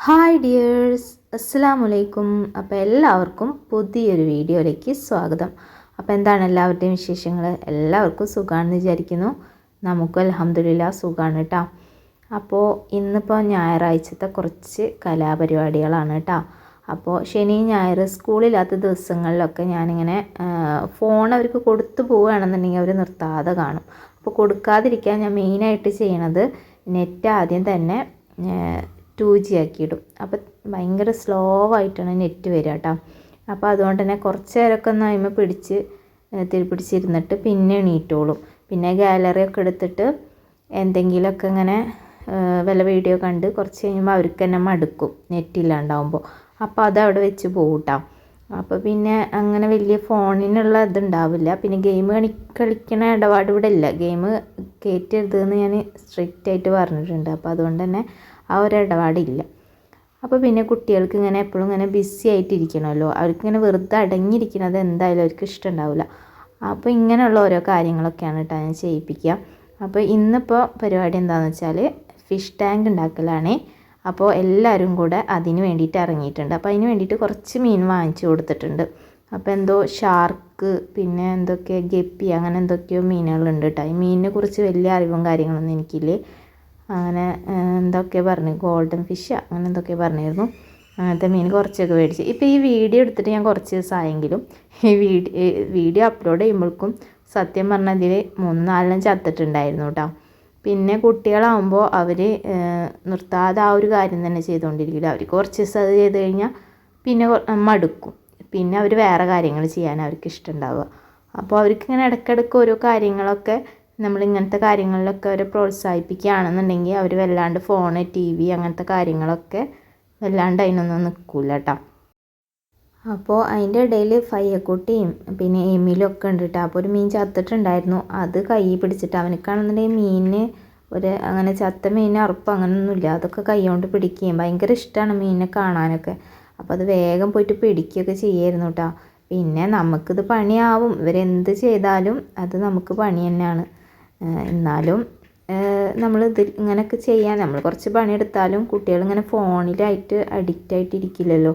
Hi dears, അസ്സലാമലൈക്കും. അപ്പോൾ എല്ലാവർക്കും പുതിയൊരു വീഡിയോയിലേക്ക് സ്വാഗതം. അപ്പോൾ എന്താണ് എല്ലാവരുടെയും വിശേഷങ്ങൾ? എല്ലാവർക്കും സുഖമാണെന്ന് വിചാരിക്കുന്നു. നമുക്കും അൽഹംദുലില്ലാ സുഖമാണ് കേട്ടോ. അപ്പോൾ ഇന്നിപ്പോൾ ഞായറാഴ്ചത്തെ കുറച്ച് കലാപരിപാടികളാണ് കേട്ടോ. അപ്പോൾ ശനി ഞായർ സ്കൂളില്ലാത്ത ദിവസങ്ങളിലൊക്കെ ഞാനിങ്ങനെ ഫോൺ അവർക്ക് കൊടുത്തു പോവുകയാണെന്നുണ്ടെങ്കിൽ അവർ നിർത്താതെ കാണും. അപ്പോൾ കൊടുക്കാതിരിക്കാൻ ഞാൻ മെയിനായിട്ട് ചെയ്യണത് നെറ്റ് ആദ്യം തന്നെ 2G ആക്കിയിടും. അപ്പോൾ ഭയങ്കര സ്ലോ ആയിട്ടാണ് നെറ്റ് വരിക കേട്ടോ. അപ്പോൾ അതുകൊണ്ട് തന്നെ കുറച്ച് നേരമൊക്കെ ഒന്ന് അതിന്മേൽ പിടിച്ചിരുന്നിട്ട് പിന്നെ എണീറ്റോളും. പിന്നെ ഗാലറിയൊക്കെ എടുത്തിട്ട് എന്തെങ്കിലുമൊക്കെ ഇങ്ങനെ വല്ല വീഡിയോ കണ്ട് കുറച്ച് കഴിയുമ്പോൾ അവർക്ക് തന്നെ മടുക്കും നെറ്റില്ലാണ്ടാവുമ്പോൾ. അപ്പോൾ അതവിടെ വെച്ച് പോകും കേട്ടോ. അപ്പോൾ പിന്നെ അങ്ങനെ വലിയ ഫോണിനുള്ള ഇതുണ്ടാവില്ല. പിന്നെ ഗെയിം കളിക്കണ ഇടപാട് ഇവിടെ ഇല്ല. ഗെയിം കയറ്റരുതെന്ന് ഞാൻ സ്ട്രിക്റ്റ് ആയിട്ട് പറഞ്ഞിട്ടുണ്ട്. അപ്പോൾ അതുകൊണ്ട് തന്നെ ആ ഒരു ഇടപാടില്ല. അപ്പോൾ പിന്നെ കുട്ടികൾക്ക് ഇങ്ങനെ എപ്പോഴും ഇങ്ങനെ ബിസി ആയിട്ടിരിക്കണമല്ലോ. അവർക്കിങ്ങനെ വെറുതെ അടങ്ങിയിരിക്കുന്നത് എന്തായാലും അവർക്ക് ഇഷ്ടമുണ്ടാവില്ല. അപ്പോൾ ഇങ്ങനെയുള്ള ഓരോ കാര്യങ്ങളൊക്കെയാണ് കേട്ടോ ഞാൻ ചെയ്യിപ്പിക്കുക. അപ്പോൾ ഇന്നിപ്പോൾ പരിപാടി എന്താണെന്ന് വെച്ചാൽ ഫിഷ് ടാങ്ക് ഉണ്ടാക്കലാണ്. അപ്പോൾ എല്ലാവരും കൂടെ അതിന് വേണ്ടിയിട്ട് ഇറങ്ങിയിട്ടുണ്ട്. അപ്പോൾ അതിന് വേണ്ടിയിട്ട് കുറച്ച് മീൻ വാങ്ങിച്ചു കൊടുത്തിട്ടുണ്ട്. അപ്പോൾ എന്തോ ഷാർക്ക്, പിന്നെ എന്തൊക്കെയോ ഗപ്പി, അങ്ങനെ എന്തൊക്കെയോ മീനുകളുണ്ട് കേട്ടോ. ഈ മീനിനെ കുറിച്ച് വലിയ അറിവും കാര്യങ്ങളൊന്നും എനിക്കില്ല. അങ്ങനെ എന്തൊക്കെ പറഞ്ഞു, ഗോൾഡൻ ഫിഷ് അങ്ങനെ എന്തൊക്കെ പറഞ്ഞിരുന്നു. അങ്ങനത്തെ മീൻ കുറച്ചൊക്കെ മേടിച്ച്. ഇപ്പോൾ ഈ വീഡിയോ എടുത്തിട്ട് ഞാൻ കുറച്ച് ദിവസമായെങ്കിലും ഈ വീഡിയോ അപ്ലോഡ് ചെയ്യുമ്പോഴേക്കും സത്യം പറഞ്ഞാൽ ഇതിൽ 3-4 ചത്തിട്ടുണ്ടായിരുന്നു കേട്ടോ. പിന്നെ കുട്ടികളാകുമ്പോൾ അവർ നിർത്താതെ ആ ഒരു കാര്യം തന്നെ ചെയ്തുകൊണ്ടിരിക്കില്ല. അവർ കുറച്ച് ദിവസം അത് ചെയ്ത് കഴിഞ്ഞാൽ പിന്നെ മടുക്കും. പിന്നെ അവർ വേറെ കാര്യങ്ങൾ ചെയ്യാൻ അവർക്ക് ഇഷ്ടമുണ്ടാവുക. അപ്പോൾ അവർക്കിങ്ങനെ ഇടയ്ക്കിടയ്ക്ക് ഓരോ കാര്യങ്ങളൊക്കെ നമ്മളിങ്ങനത്തെ കാര്യങ്ങളിലൊക്കെ അവരെ പ്രോത്സാഹിപ്പിക്കുകയാണെന്നുണ്ടെങ്കിൽ അവർ വല്ലാണ്ട് ഫോണ്, TV അങ്ങനത്തെ കാര്യങ്ങളൊക്കെ വല്ലാണ്ട് അതിനൊന്നും നിൽക്കില്ല കേട്ടോ. അപ്പോൾ അതിൻ്റെ ഇടയിൽ ഫയ്യക്കുട്ടിയും പിന്നെ എമിലും ഒക്കെ ഉണ്ട് കേട്ടോ. അപ്പോൾ ഒരു മീൻ ചത്തിട്ടുണ്ടായിരുന്നു. അത് കൈ പിടിച്ചിട്ട് അവനക്കാണെന്നുണ്ടെങ്കിൽ മീനിന് അങ്ങനെ ചത്ത മീനിന് അറുപ്പ് അങ്ങനെയൊന്നുമില്ല. അതൊക്കെ കൈ കൊണ്ട് പിടിക്കുകയും ഭയങ്കര ഇഷ്ടമാണ് മീനിനെ കാണാനൊക്കെ. അപ്പോൾ അത് വേഗം പോയിട്ട് പിടിക്കുകയൊക്കെ ചെയ്യായിരുന്നു കേട്ടോ. പിന്നെ നമുക്കിത് പണിയാവും, ഇവരെന്ത് ചെയ്താലും അത് നമുക്ക് പണി തന്നെയാണ്. എന്നാലും നമ്മളിത് ഇങ്ങനെയൊക്കെ ചെയ്യാൻ നമ്മൾ കുറച്ച് പണിയെടുത്താലും കുട്ടികളിങ്ങനെ ഫോണിലായിട്ട് അഡിക്റ്റ് ആയിട്ടിരിക്കില്ലല്ലോ.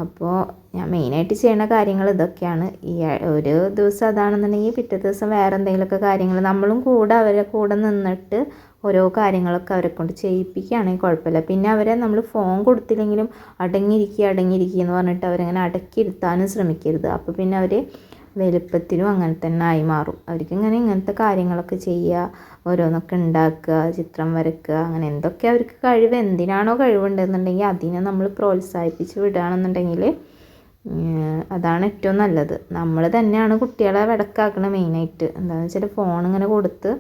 അപ്പോൾ ഞാൻ മെയിനായിട്ട് ചെയ്യുന്ന കാര്യങ്ങൾ ഇതൊക്കെയാണ്. ഈ ഒരു ദിവസം അതാണെന്നുണ്ടെങ്കിൽ പിറ്റേ ദിവസം വേറെ എന്തെങ്കിലുമൊക്കെ കാര്യങ്ങൾ നമ്മളും കൂടെ അവരെ കൂടെ നിന്നിട്ട് ഓരോ കാര്യങ്ങളൊക്കെ അവരെ കൊണ്ട് ചെയ്യിപ്പിക്കുകയാണെങ്കിൽ കുഴപ്പമില്ല. പിന്നെ അവരെ നമ്മൾ ഫോൺ കൊടുത്തില്ലെങ്കിലും അടങ്ങിയിരിക്കുക എന്ന് പറഞ്ഞിട്ട് അവരങ്ങനെ അടക്കിയിരുത്താനും ശ്രമിക്കരുത്. അപ്പോൾ പിന്നെ അവർ വലുപ്പത്തിനും അങ്ങനെ തന്നെ ആയി മാറും. അവർക്കിങ്ങനെ ഇങ്ങനത്തെ കാര്യങ്ങളൊക്കെ ചെയ്യുക, ഓരോന്നൊക്കെ ഉണ്ടാക്കുക, ചിത്രം വരയ്ക്കുക, അങ്ങനെ എന്തൊക്കെ അവർക്ക് കഴിവ്, എന്തിനാണോ കഴിവുണ്ടെന്നുണ്ടെങ്കിൽ അതിനെ നമ്മൾ പ്രോത്സാഹിപ്പിച്ച് വിടുകയാണെന്നുണ്ടെങ്കിൽ അതാണ് ഏറ്റവും നല്ലത്. നമ്മൾ തന്നെയാണ് കുട്ടികളെ വെടക്കാക്കുന്നത് മെയിനായിട്ട്. എന്താണെന്ന് വെച്ചാൽ ഫോൺ ഇങ്ങനെ കൊടുത്ത്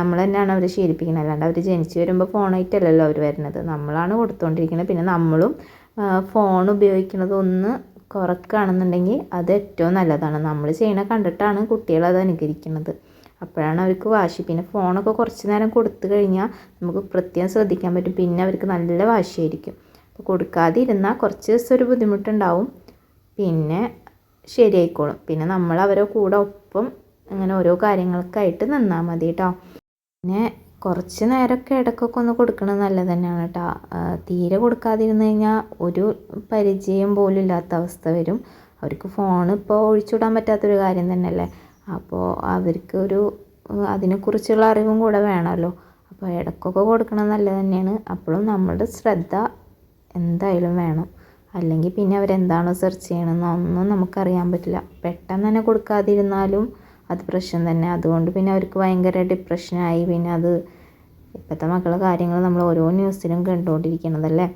നമ്മൾ തന്നെയാണ് അവരെ ശീലിപ്പിക്കുന്നത്. അല്ലാണ്ട് അവർ ജനിച്ച് വരുമ്പോൾ ഫോണായിട്ടല്ലല്ലോ അവർ വരുന്നത്, നമ്മളാണ് കൊടുത്തുകൊണ്ടിരിക്കുന്നത്. പിന്നെ നമ്മളും ഫോൺ ഉപയോഗിക്കുന്നത് ഒന്ന് കുറക്കുകയാണെന്നുണ്ടെങ്കിൽ അത് ഏറ്റവും നല്ലതാണ്. നമ്മൾ ചെയ്യണ കണ്ടിട്ടാണ് കുട്ടികളത് അനുകരിക്കുന്നത്. അപ്പോഴാണ് അവർക്ക് വാശി. പിന്നെ ഫോണൊക്കെ കുറച്ച് നേരം കൊടുത്തു കഴിഞ്ഞാൽ നമുക്ക് പ്രത്യേകം ശ്രദ്ധിക്കാൻ പറ്റും. പിന്നെ അവർക്ക് നല്ല വാശിയായിരിക്കും. അപ്പോൾ കൊടുക്കാതിരുന്നാൽ കുറച്ച് ദിവസം ഒരു ബുദ്ധിമുട്ടുണ്ടാവും, പിന്നെ ശരിയായിക്കോളും. പിന്നെ നമ്മൾ അവരെ കൂടെ ഒപ്പം അങ്ങനെ ഓരോ കാര്യങ്ങൾക്കായിട്ട് നിന്നാൽ മതി കേട്ടോ. പിന്നെ കുറച്ച് നേരമൊക്കെ ഇടയ്ക്കൊക്കെ ഒന്ന് കൊടുക്കണത് നല്ലത് തന്നെയാണ് കേട്ടോ. തീരെ കൊടുക്കാതിരുന്ന് കഴിഞ്ഞാൽ ഒരു പരിചയം പോലും ഇല്ലാത്ത അവസ്ഥ വരും. അവർക്ക് ഫോൺ ഇപ്പോൾ ഒഴിച്ചുവിടാൻ പറ്റാത്തൊരു കാര്യം തന്നെയല്ലേ. അപ്പോൾ അവർക്ക് അതിനെക്കുറിച്ചുള്ള അറിവും കൂടെ വേണമല്ലോ. അപ്പോൾ ഇടയ്ക്കൊക്കെ കൊടുക്കണത് നല്ലത് തന്നെയാണ്. അപ്പോഴും നമ്മളുടെ ശ്രദ്ധ എന്തായാലും വേണം. അല്ലെങ്കിൽ പിന്നെ അവരെന്താണോ സെർച്ച് ചെയ്യണമെന്നൊന്നും നമുക്കറിയാൻ പറ്റില്ല. പെട്ടെന്ന് തന്നെ കൊടുക്കാതിരുന്നാലും അത് പ്രശ്നം തന്നെ. അതുകൊണ്ട് പിന്നെ അവർക്ക് ഭയങ്കര ഡിപ്രഷനായി. പിന്നെ അത് ഇപ്പോഴത്തെ മക്കളുടെ കാര്യങ്ങൾ നമ്മൾ ഓരോ ന്യൂസിലും കണ്ടുകൊണ്ടിരിക്കണതല്ലേ.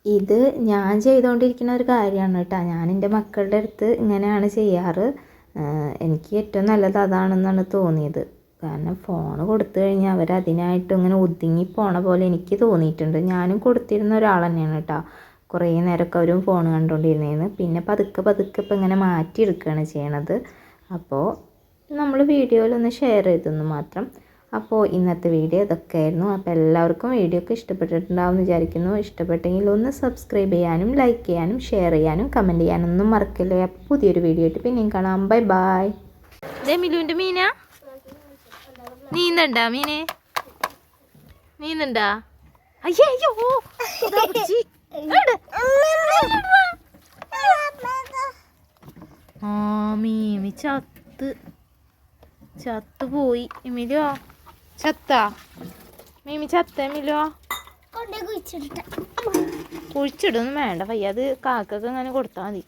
ഇത് ഞാൻ ചെയ്തുകൊണ്ടിരിക്കുന്ന ഒരു കാര്യമാണ് കേട്ടോ. ഞാൻ എൻ്റെ മക്കളുടെ അടുത്ത് ഇങ്ങനെയാണ് ചെയ്യാറ്. എനിക്ക് ഏറ്റവും നല്ലത് അതാണെന്നാണ് തോന്നിയത്. കാരണം ഫോൺ കൊടുത്തു കഴിഞ്ഞാൽ അവരതിനായിട്ട് ഇങ്ങനെ ഒതുങ്ങി പോണ പോലെ എനിക്ക് തോന്നിയിട്ടുണ്ട്. ഞാനും കൊടുത്തിരുന്ന ഒരാൾ തന്നെയാണ് കേട്ടോ. കുറേ നേരമൊക്കെ അവരും ഫോൺ കണ്ടുകൊണ്ടിരുന്നേന്ന്. പിന്നെ പതുക്കെ ഇപ്പം ഇങ്ങനെ മാറ്റിയെടുക്കുകയാണ് ചെയ്യണത്. അപ്പോൾ നമ്മൾ വീഡിയോയിലൊന്ന് ഷെയർ ചെയ്തെന്ന് മാത്രം. അപ്പോൾ ഇന്നത്തെ വീഡിയോ ഇതൊക്കെയായിരുന്നു. അപ്പോൾ എല്ലാവർക്കും വീഡിയോ ഒക്കെ ഇഷ്ടപ്പെട്ടിട്ടുണ്ടാവും വിചാരിക്കുന്നു. ഇഷ്ടപ്പെട്ടെങ്കിൽ ഒന്ന് സബ്സ്ക്രൈബ് ചെയ്യാനും ലൈക്ക് ചെയ്യാനും ഷെയർ ചെയ്യാനും കമൻറ്റ് ചെയ്യാനൊന്നും മറക്കല്ലേ. അപ്പോൾ പുതിയൊരു വീഡിയോ ആയിട്ട് പിന്നെയും കാണാം. Bye bye. മിലുവിൻ്റെ മീനാ നീന്തണ്ടാ? നീന്തണ്ടാ? അയ്യോ അയ്യോ ഇതാ പിടിച്ച്. എട്. ആ മീമി ചത്ത് പോയി. എമിലോ ചത്താ? മീമി ചത്ത എമിലോ? കുഴിച്ചിടൊന്നും വേണ്ട പയ്യ, അത് കാക്കൊക്കെ അങ്ങനെ കൊടുത്താൽ മതി.